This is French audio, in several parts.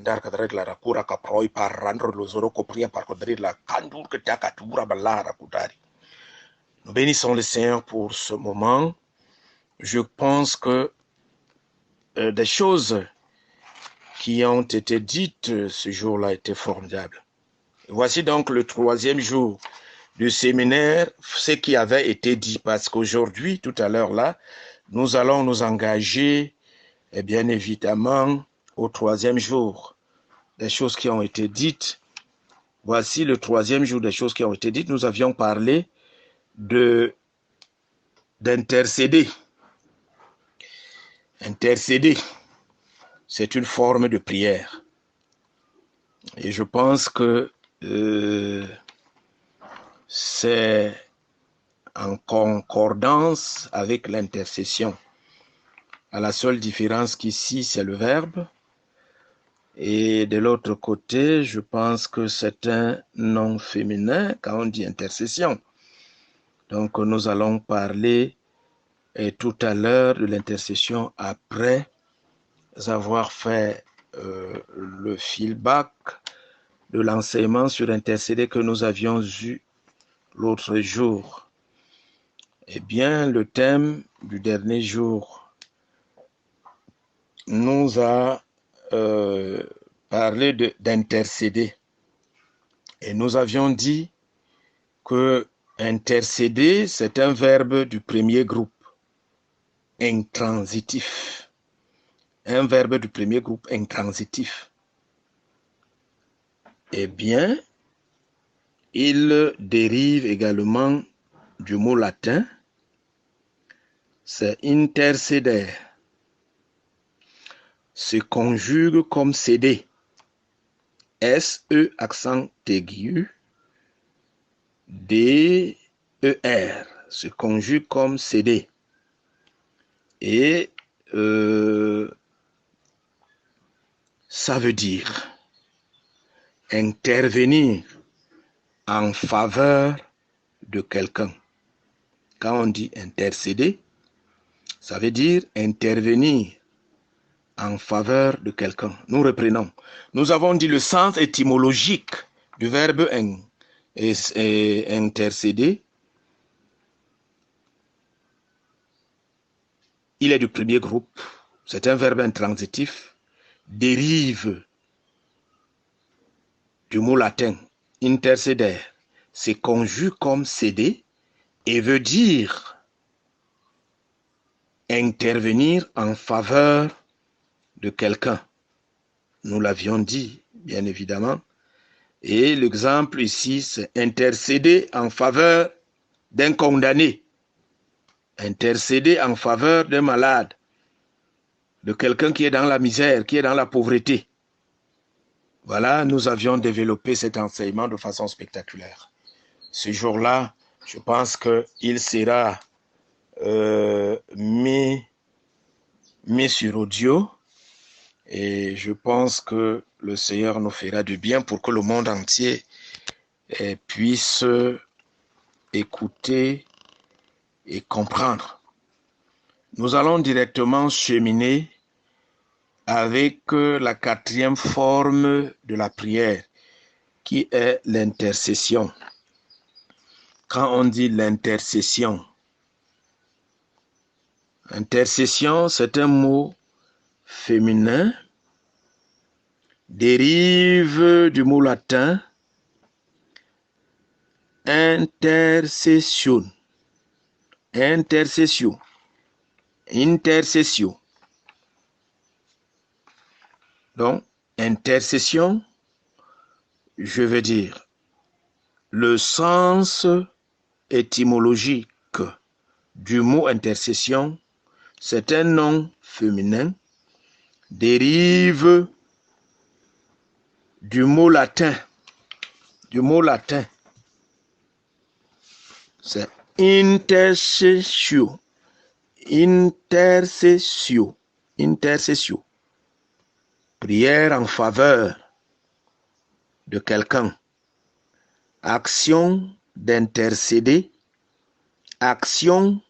ndar kadre la rakura kaproi par rendre le zoro kopria par kodri la kandur que ta katura balara kutari. Nous bénissons le Seigneur pour ce moment. Je pense que des choses qui ont été dites ce jour-là étaient formidables. Voici donc le 3e jour du séminaire, ce qui avait été dit, parce qu'aujourd'hui, tout à l'heure là, nous allons nous engager, et bien évidemment, au 3e jour des choses qui ont été dites. Voici le 3e jour des choses qui ont été dites. Nous avions parlé d'intercéder. Intercéder, c'est une forme de prière. Et je pense que c'est en concordance avec l'intercession. À la seule différence qu'ici, c'est le verbe. Et de l'autre côté, je pense que c'est un nom féminin quand on dit intercession. Donc, nous allons parler tout à l'heure de l'intercession après avoir fait le feedback de l'enseignement sur intercéder que nous avions eu l'autre jour. Eh bien, le thème du dernier jour nous a parlé d'intercéder. Et nous avions dit que intercéder, c'est un verbe du premier groupe, intransitif. Un verbe du premier groupe intransitif. Eh bien, il dérive également du mot latin, c'est interceder. Se conjugue comme céder. S-E accent aigu, D-E-R, se conjugue comme céder. Et ça veut dire intervenir en faveur de quelqu'un. Quand on dit intercéder, ça veut dire intervenir en faveur de quelqu'un. Nous reprenons. Nous avons dit le sens étymologique du verbe intercéder. Il est du premier groupe. C'est un verbe intransitif. Dérive du mot latin interceder. Se conjugue comme céder et veut dire intervenir en faveur de quelqu'un. Nous l'avions dit, bien évidemment. Et l'exemple ici, c'est intercéder en faveur d'un condamné, intercéder en faveur d'un malade, de quelqu'un qui est dans la misère, qui est dans la pauvreté. Voilà, nous avions développé cet enseignement de façon spectaculaire. Ce jour-là, je pense qu'il sera mis sur audio. Et je pense que le Seigneur nous fera du bien pour que le monde entier puisse écouter et comprendre. Nous allons directement cheminer avec la 4e forme de la prière, qui est l'intercession. Quand on dit l'intercession, intercession, c'est un mot féminin, dérive du mot latin intercession. Intercession. Intercession. Donc, intercession, je veux dire, le sens étymologique du mot intercession, c'est un nom féminin, dérive du mot latin. C'est intercession. Intercession. Intercession. Prière en faveur de quelqu'un. Action d'intercéder. Action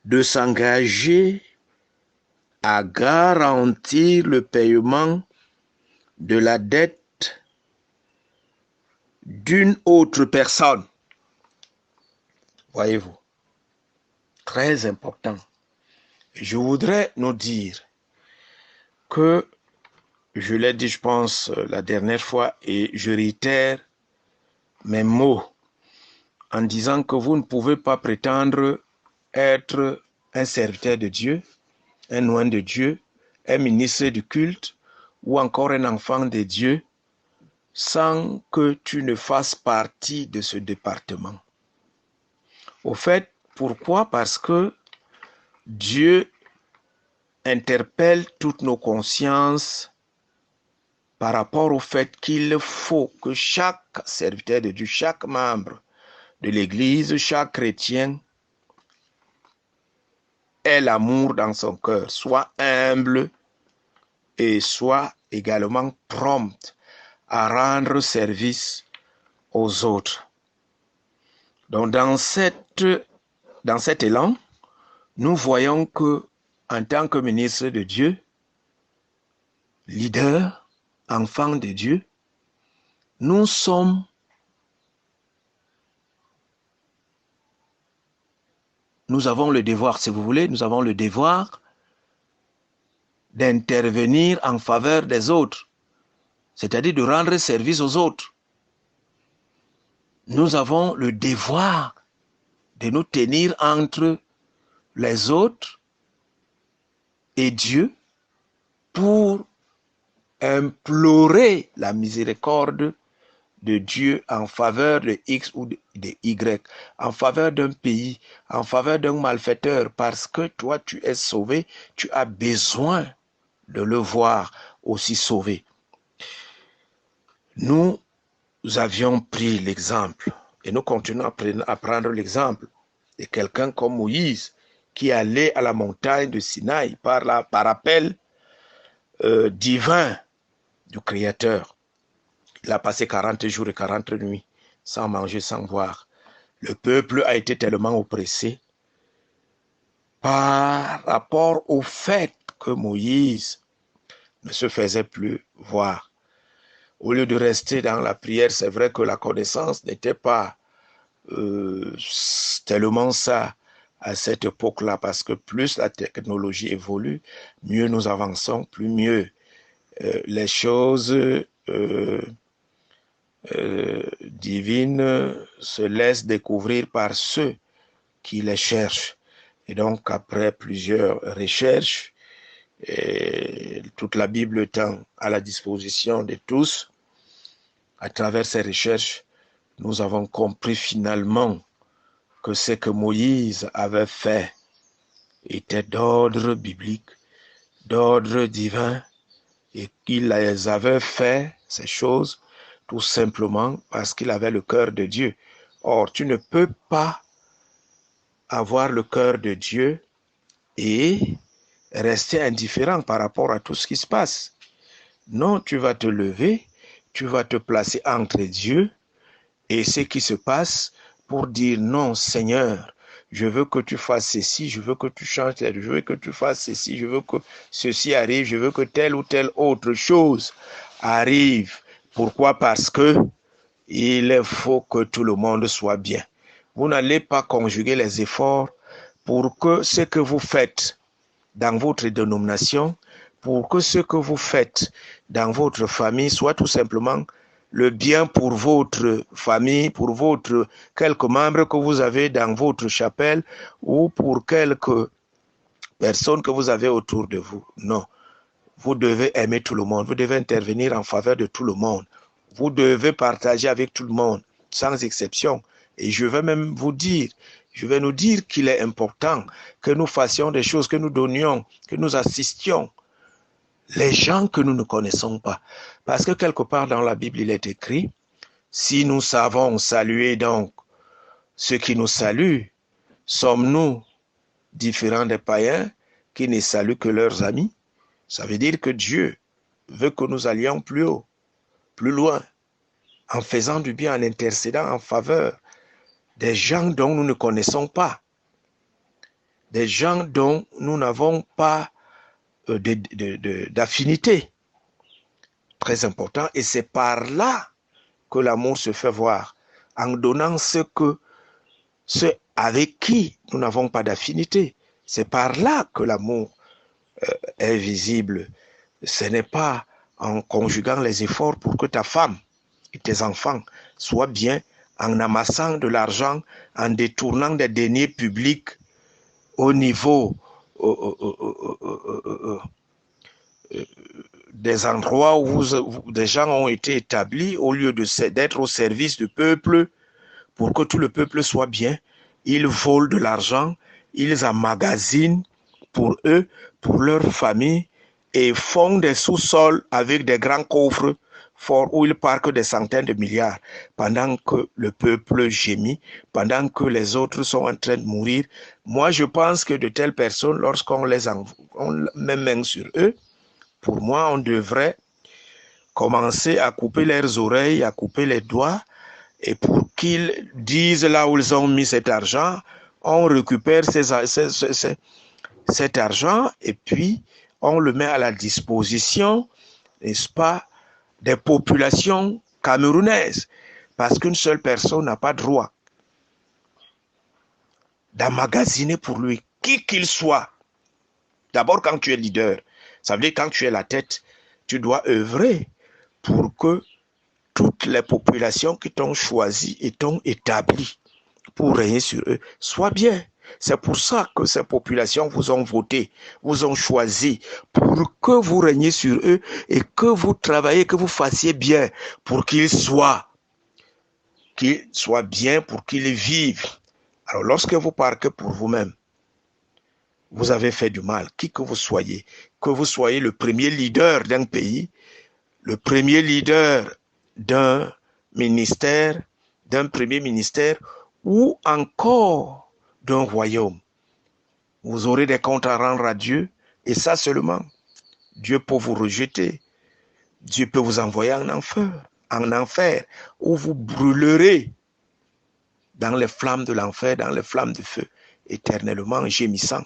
de s'engager à garantir le paiement de la dette d'une autre personne. Voyez-vous, très important. Je voudrais nous dire que, je l'ai dit, je pense, la dernière fois, et je réitère mes mots en disant que vous ne pouvez pas prétendre être un serviteur de Dieu, un oint de Dieu, un ministre du culte ou encore un enfant de Dieu sans que tu ne fasses partie de ce département. Au fait, pourquoi? Parce que Dieu interpelle toutes nos consciences par rapport au fait qu'il faut que chaque serviteur de Dieu, chaque membre de l'Église, chaque chrétien ait l'amour dans son cœur, soit humble et soit également prompt à rendre service aux autres. Donc dans cet élan, nous voyons que en tant que ministre de Dieu, leader, enfant de Dieu, nous avons le devoir, si vous voulez, nous avons le devoir d'intervenir en faveur des autres, c'est-à-dire de rendre service aux autres. Nous avons le devoir de nous tenir entre les autres et Dieu pour implorer la miséricorde de Dieu en faveur de X ou de Y, en faveur d'un pays, en faveur d'un malfaiteur, parce que toi tu es sauvé, tu as besoin de le voir aussi sauvé. Nous avions pris l'exemple, et nous continuons à prendre l'exemple de quelqu'un comme Moïse, qui allait à la montagne de Sinaï par appel divin du Créateur. Il a passé 40 jours et 40 nuits sans manger, sans boire. Le peuple a été tellement oppressé par rapport au fait que Moïse ne se faisait plus voir. Au lieu de rester dans la prière, c'est vrai que la connaissance n'était pas tellement ça à cette époque-là, parce que plus la technologie évolue, mieux nous avançons, plus mieux les choses divines se laissent découvrir par ceux qui les cherchent. Et donc, après plusieurs recherches, et toute la Bible étant à la disposition de tous, à travers ces recherches, nous avons compris finalement que ce que Moïse avait fait était d'ordre biblique, d'ordre divin, et qu'il les avait fait, ces choses, tout simplement parce qu'il avait le cœur de Dieu. Or, tu ne peux pas avoir le cœur de Dieu et rester indifférent par rapport à tout ce qui se passe. Non, tu vas te lever, tu vas te placer entre Dieu et ce qui se passe pour dire non, Seigneur, je veux que tu fasses ceci, je veux que tu changes, je veux que tu fasses ceci, je veux que ceci arrive, je veux que telle ou telle autre chose arrive. Pourquoi? Parce que il faut que tout le monde soit bien. Vous n'allez pas conjuguer les efforts pour que ce que vous faites dans votre dénomination, pour que ce que vous faites dans votre famille soit tout simplement le bien pour votre famille, pour quelques membres que vous avez dans votre chapelle ou pour quelques personnes que vous avez autour de vous. Non, vous devez aimer tout le monde, vous devez intervenir en faveur de tout le monde, vous devez partager avec tout le monde, sans exception. Et je vais même vous dire, je vais nous dire qu'il est important que nous fassions des choses, que nous donnions, que nous assistions les gens que nous ne connaissons pas. Parce que quelque part dans la Bible, il est écrit, si nous savons saluer donc ceux qui nous saluent, sommes-nous différents des païens qui ne saluent que leurs amis? Ça veut dire que Dieu veut que nous allions plus haut, plus loin, en faisant du bien, en intercédant en faveur des gens dont nous ne connaissons pas, des gens dont nous n'avons pas d'affinité. très important. Et c'est par là que l'amour se fait voir, en donnant ce avec qui nous n'avons pas d'affinité. C'est par là que l'amour est visible. Ce n'est pas en conjuguant les efforts pour que ta femme et tes enfants soient bien, en amassant de l'argent, en détournant des deniers publics au niveau des endroits où des gens ont été établis, au lieu d'être au service du peuple, pour que tout le peuple soit bien. Ils volent de l'argent, ils emmagasinent pour eux, pour leur famille, et font des sous-sols avec des grands coffres forts où ils parquent des centaines de milliards, pendant que le peuple gémit, pendant que les autres sont en train de mourir. Moi, je pense que de telles personnes, lorsqu'on met main sur eux, pour moi, on devrait commencer à couper leurs oreilles, à couper les doigts, et pour qu'ils disent là où ils ont mis cet argent, on récupère cet argent et puis on le met à la disposition, n'est-ce pas, des populations camerounaises. Parce qu'une seule personne n'a pas droit d'emmagasiner pour lui, qui qu'il soit. D'abord, quand tu es leader, ça veut dire quand tu es la tête, tu dois œuvrer pour que toutes les populations qui t'ont choisi et t'ont établi pour régner sur eux soient bien. C'est pour ça que ces populations vous ont voté, vous ont choisi, pour que vous régniez sur eux et que vous travaillez, que vous fassiez bien pour qu'ils soient bien, pour qu'ils vivent. Alors lorsque vous parquez pour vous-même, vous avez fait du mal, qui que vous soyez le premier leader d'un pays, le premier leader d'un ministère, d'un premier ministère, ou encore d'un royaume. Vous aurez des comptes à rendre à Dieu, et ça seulement. Dieu peut vous rejeter. Dieu peut vous envoyer en enfer, où vous brûlerez dans les flammes de l'enfer, dans les flammes du feu, éternellement gémissant.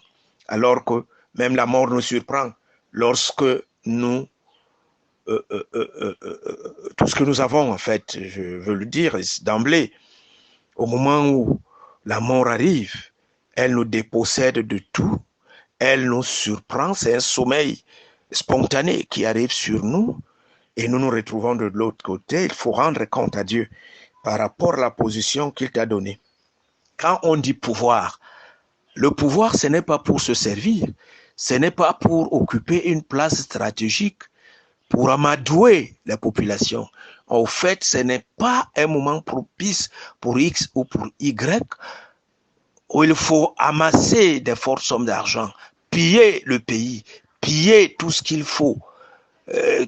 Alors que même la mort nous surprend lorsque nous tout ce que nous avons, en fait, je veux le dire d'emblée, au moment où la mort arrive, elle nous dépossède de tout, elle nous surprend, c'est un sommeil spontané qui arrive sur nous et nous nous retrouvons de l'autre côté. Il faut rendre compte à Dieu par rapport à la position qu'il t'a donnée. Quand on dit pouvoir, le pouvoir, ce n'est pas pour se servir, ce n'est pas pour occuper une place stratégique, pour amadouer la population. En fait, ce n'est pas un moment propice pour X ou pour Y où il faut amasser des fortes sommes d'argent, piller le pays, piller tout ce qu'il faut,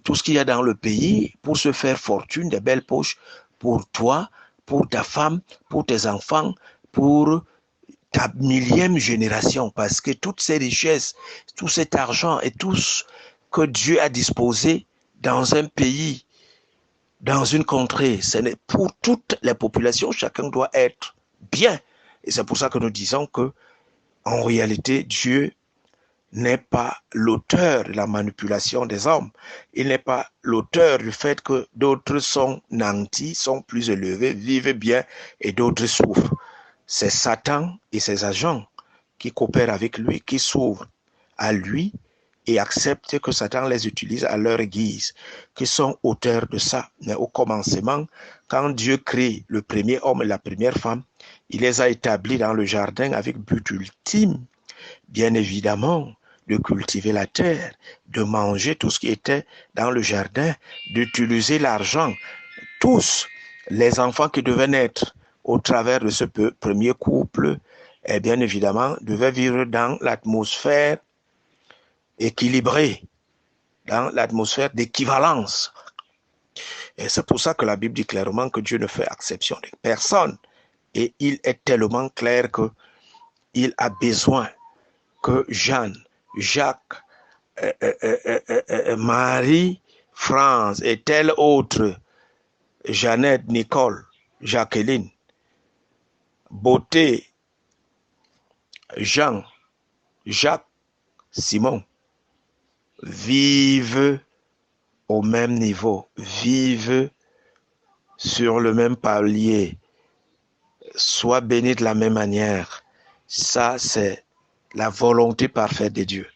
tout ce qu'il y a dans le pays pour se faire fortune, des belles poches pour toi, pour ta femme, pour tes enfants, pour ta millième génération, parce que toutes ces richesses, tout cet argent et tout ce que Dieu a disposé dans un pays, dans une contrée, c'est pour toutes les populations, chacun doit être bien. Et c'est pour ça que nous disons que, en réalité, Dieu n'est pas l'auteur de la manipulation des hommes. Il n'est pas l'auteur du fait que d'autres sont nantis, sont plus élevés, vivent bien et d'autres souffrent. C'est Satan et ses agents qui coopèrent avec lui, qui s'ouvrent à lui et acceptent que Satan les utilise à leur guise, qui sont auteurs de ça. Mais au commencement, quand Dieu crée le premier homme et la première femme, il les a établis dans le jardin avec but ultime, bien évidemment, de cultiver la terre, de manger tout ce qui était dans le jardin, d'utiliser l'argent. Tous les enfants qui devaient naître au travers de ce premier couple, et bien évidemment, devaient vivre dans l'atmosphère équilibrée, dans l'atmosphère d'équivalence. Et c'est pour ça que la Bible dit clairement que Dieu ne fait exception de personne. Et il est tellement clair qu'il a besoin que Jeanne, Jacques, Marie, France et telle autre, Jeannette, Nicole, Jacqueline, Beauté, Jean, Jacques, Simon, vivent au même niveau, vivent sur le même palier, soient bénis de la même manière. Ça, c'est la volonté parfaite de Dieu.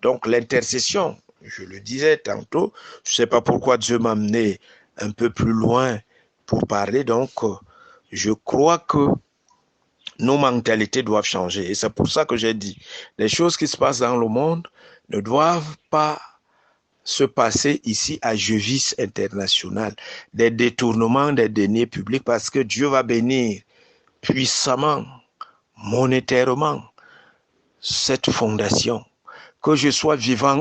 Donc l'intercession, je le disais tantôt, je ne sais pas pourquoi Dieu m'a amené un peu plus loin pour parler, donc je crois que nos mentalités doivent changer. Et c'est pour ça que j'ai dit, les choses qui se passent dans le monde ne doivent pas se passer ici à Jevis International, des détournements des deniers publics, parce que Dieu va bénir puissamment, monétairement, cette fondation. Que je sois vivant,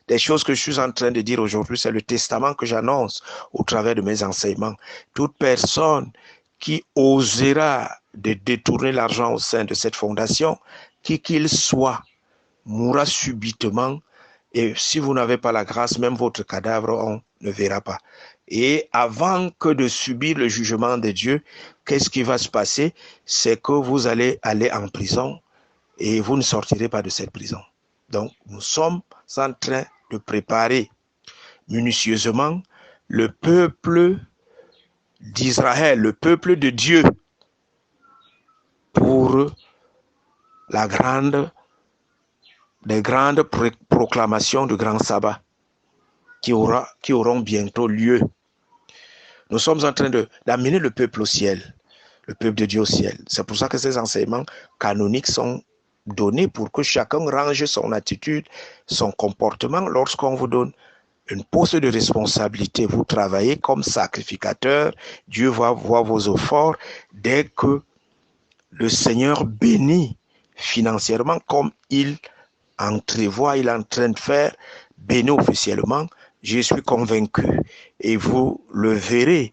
des choses que je suis en train de dire aujourd'hui, c'est le testament que j'annonce au travers de mes enseignements. Toute personne qui osera de détourner l'argent au sein de cette fondation, qui qu'il soit, mourra subitement. Et si vous n'avez pas la grâce, même votre cadavre, on ne verra pas. Et avant que de subir le jugement de Dieu, qu'est-ce qui va se passer? C'est que vous allez aller en prison et vous ne sortirez pas de cette prison. Donc, nous sommes en train de préparer minutieusement le peuple d'Israël, le peuple de Dieu, pour les grandes proclamations du grand sabbat qui auront bientôt lieu. Nous sommes en train d'amener le peuple au ciel, le peuple de Dieu au ciel. C'est pour ça que ces enseignements canoniques sont donnés pour que chacun range son attitude, son comportement. Lorsqu'on vous donne une poste de responsabilité, vous travaillez comme sacrificateur, Dieu va voir vos efforts. Dès que le Seigneur bénit financièrement comme il entrevoit, il est en train de faire, bénit officiellement, je suis convaincu, et vous le verrez,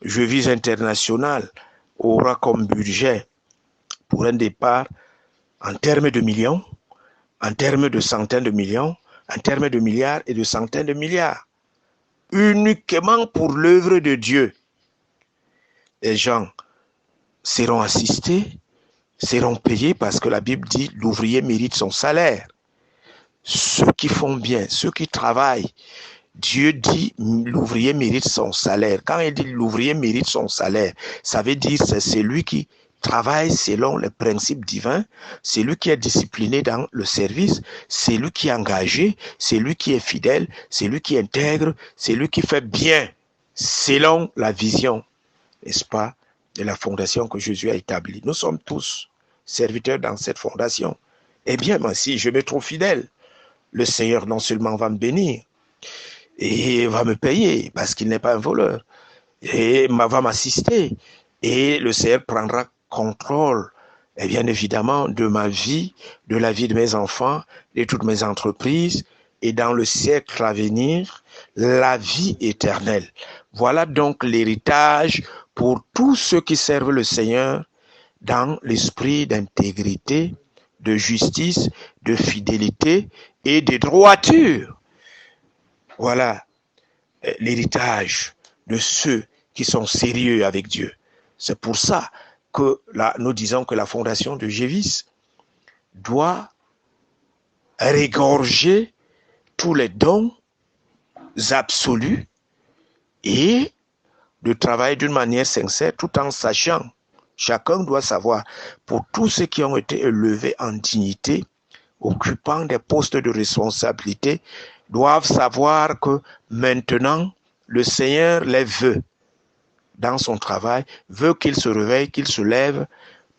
Jevis International aura comme budget pour un départ en termes de millions, en termes de centaines de millions, en termes de milliards et de centaines de milliards, uniquement pour l'œuvre de Dieu. Les gens seront assistés, seront payés parce que la Bible dit l'ouvrier mérite son salaire. Ceux qui font bien, ceux qui travaillent, Dieu dit l'ouvrier mérite son salaire. Quand il dit l'ouvrier mérite son salaire, ça veut dire c'est celui qui travaille selon les principes divins, c'est lui qui est discipliné dans le service, c'est lui qui est engagé, c'est lui qui est fidèle, c'est lui qui intègre, c'est lui qui fait bien selon la vision, n'est-ce pas, de la fondation que Jésus a établie. Nous sommes tous serviteurs dans cette fondation. Eh bien, moi, si je me trouve fidèle, le Seigneur non seulement va me bénir, et va me payer parce qu'il n'est pas un voleur, et va m'assister, et le Seigneur prendra contrôle, et bien évidemment, de ma vie, de la vie de mes enfants, de toutes mes entreprises, et dans le siècle à venir, la vie éternelle. Voilà donc l'héritage pour tous ceux qui servent le Seigneur dans l'esprit d'intégrité, de justice, de fidélité et de droiture. Voilà l'héritage de ceux qui sont sérieux avec Dieu. C'est pour ça que là, nous disons que la fondation de Jevis doit régorger tous les dons absolus et de travailler d'une manière sincère tout en sachant, chacun doit savoir, pour tous ceux qui ont été élevés en dignité, occupant des postes de responsabilité, doivent savoir que maintenant, le Seigneur les veut dans son travail, veut qu'ils se réveillent, qu'ils se lèvent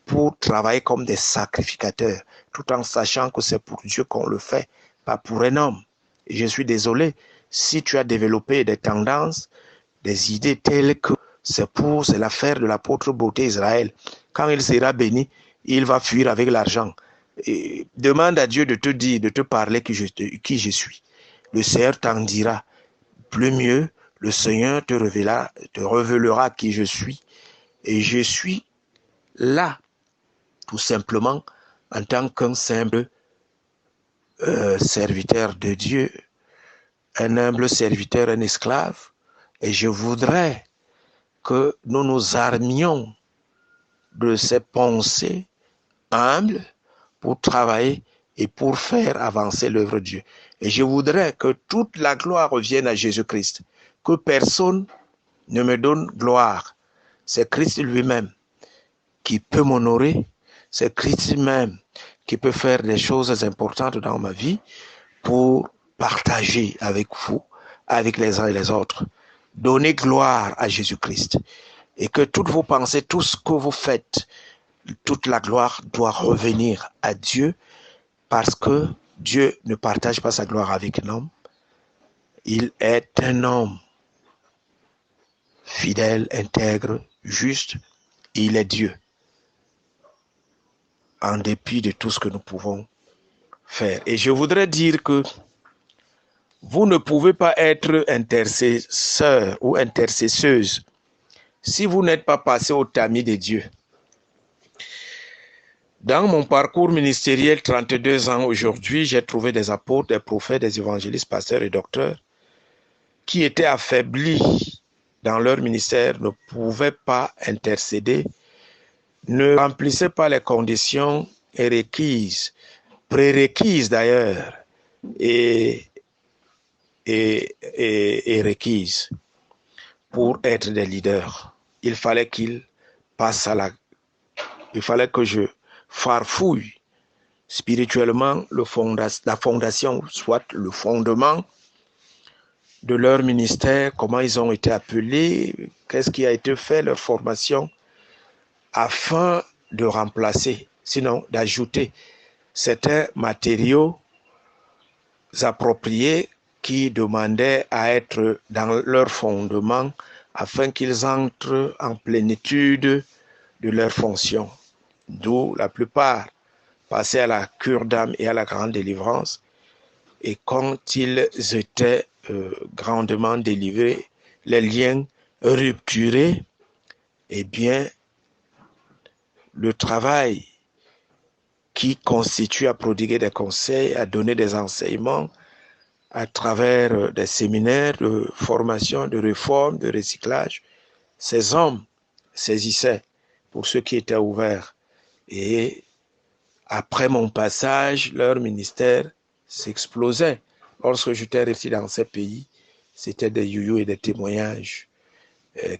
pour travailler comme des sacrificateurs, tout en sachant que c'est pour Dieu qu'on le fait, pas pour un homme. Et je suis désolé, si tu as développé des tendances, des idées telles que c'est l'affaire de l'apôtre Beauté Israël. Quand il sera béni, il va fuir avec l'argent. Et demande à Dieu de te dire, de te parler qui je suis. Le Seigneur t'en dira. Plus mieux, le Seigneur te révélera qui je suis. Et je suis là, tout simplement, en tant qu'un simple serviteur de Dieu, un humble serviteur, un esclave. Et je voudrais que nous nous armions de ces pensées humbles pour travailler et pour faire avancer l'œuvre de Dieu. Et je voudrais que toute la gloire revienne à Jésus-Christ, que personne ne me donne gloire. C'est Christ lui-même qui peut m'honorer, c'est Christ lui-même qui peut faire des choses importantes dans ma vie pour partager avec vous, avec les uns et les autres. Donnez gloire à Jésus-Christ. Et que toutes vos pensées, tout ce que vous faites, toute la gloire doit revenir à Dieu, parce que Dieu ne partage pas sa gloire avec un homme. Il est un homme fidèle, intègre, juste. Il est Dieu. En dépit de tout ce que nous pouvons faire. Et je voudrais dire que vous ne pouvez pas être intercesseur ou intercesseuse si vous n'êtes pas passé au tamis de Dieu. Dans mon parcours ministériel, 32 ans aujourd'hui, j'ai trouvé des apôtres, des prophètes, des évangélistes, pasteurs et docteurs qui étaient affaiblis dans leur ministère, ne pouvaient pas intercéder, ne remplissaient pas les conditions requises, prérequises d'ailleurs, et requises pour être des leaders. Il fallait qu'ils passent à la... Il fallait que je farfouille spirituellement la fondation, soit le fondement de leur ministère, comment ils ont été appelés, qu'est-ce qui a été fait, leur formation, afin de remplacer, sinon d'ajouter certains matériaux appropriés qui demandaient à être dans leur fondement afin qu'ils entrent en plénitude de leur fonction. D'où la plupart passaient à la cure d'âme et à la grande délivrance. Et quand ils étaient grandement délivrés, les liens rupturés, eh bien, le travail qui constitue à prodiguer des conseils, à donner des enseignements, à travers des séminaires de formation, de réforme, de recyclage, ces hommes saisissaient pour ceux qui étaient ouverts. Et après mon passage, leur ministère s'explosait. Lorsque j'étais resté dans ces pays, c'était des youyous et des témoignages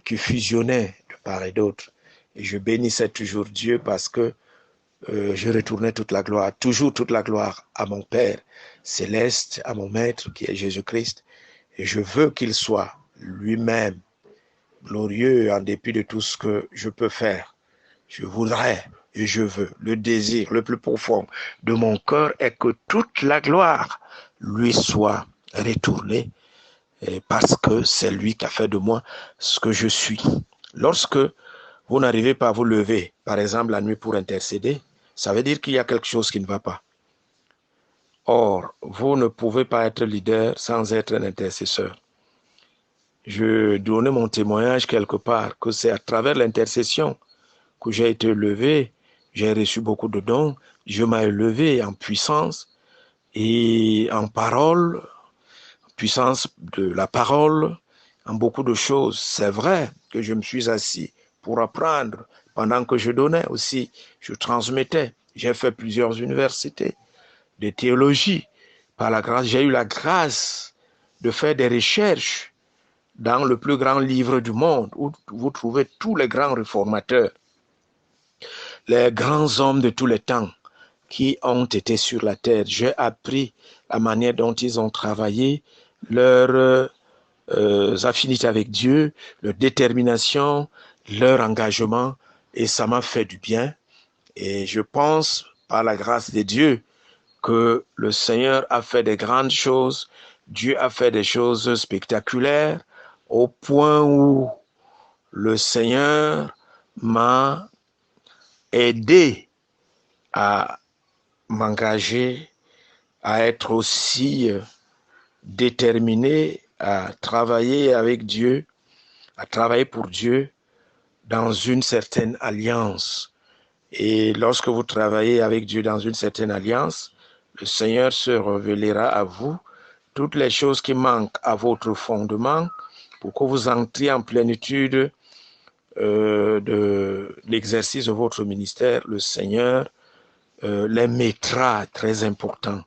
qui fusionnaient de part et d'autre. Et je bénissais toujours Dieu parce que je retournais toujours toute la gloire à mon Père céleste, à mon Maître qui est Jésus-Christ. Et je veux qu'il soit lui-même glorieux en dépit de tout ce que je peux faire. Je voudrais et je veux, le désir le plus profond de mon cœur est que toute la gloire lui soit retournée parce que c'est lui qui a fait de moi ce que je suis. Lorsque vous n'arrivez pas à vous lever, par exemple la nuit pour intercéder, ça veut dire qu'il y a quelque chose qui ne va pas. Or, vous ne pouvez pas être leader sans être un intercesseur. Je donnais mon témoignage quelque part que c'est à travers l'intercession que j'ai été élevé, j'ai reçu beaucoup de dons, Dieu m'a élevé en puissance et en parole, puissance de la parole, en beaucoup de choses. C'est vrai que je me suis assis pour apprendre pendant que je donnais aussi, je transmettais. J'ai fait plusieurs universités de théologie. Par la grâce, j'ai eu la grâce de faire des recherches dans le plus grand livre du monde où vous trouvez tous les grands réformateurs, les grands hommes de tous les temps qui ont été sur la terre. J'ai appris la manière dont ils ont travaillé, leur affinités avec Dieu, leur détermination, leur engagement, et ça m'a fait du bien. Et je pense, par la grâce de Dieu, que le Seigneur a fait des grandes choses, Dieu a fait des choses spectaculaires, au point où le Seigneur m'a aidé à m'engager, à être aussi déterminé à travailler avec Dieu, à travailler pour Dieu dans une certaine alliance. Et lorsque vous travaillez avec Dieu dans une certaine alliance, le Seigneur se révélera à vous toutes les choses qui manquent à votre fondement pour que vous entriez en plénitude de l'exercice de votre ministère. Le Seigneur les mettra très importants.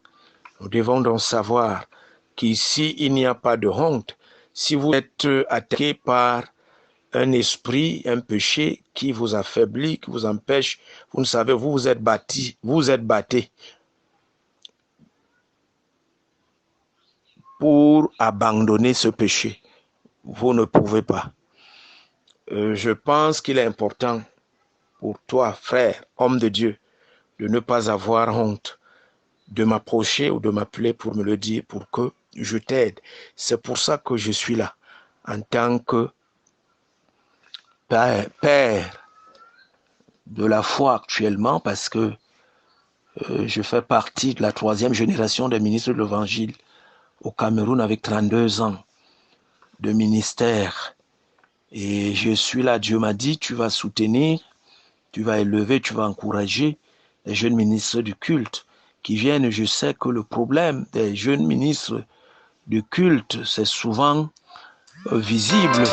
Nous devons donc savoir qu'ici, il n'y a pas de honte. Si vous êtes attaqué par un esprit, un péché qui vous affaiblit, qui vous empêche, vous ne savez, vous êtes battu pour abandonner ce péché. Vous ne pouvez pas. Je pense qu'il est important pour toi, frère, homme de Dieu, de ne pas avoir honte, de m'approcher ou de m'appeler pour me le dire, pour que je t'aide. C'est pour ça que je suis là, en tant que père de la foi actuellement, parce que je fais partie de la 3e génération des ministres de l'Évangile au Cameroun avec 32 ans de ministère. Et je suis là, Dieu m'a dit, tu vas soutenir, tu vas élever, tu vas encourager les jeunes ministres du culte qui viennent. Je sais que le problème des jeunes ministres du culte, c'est souvent visible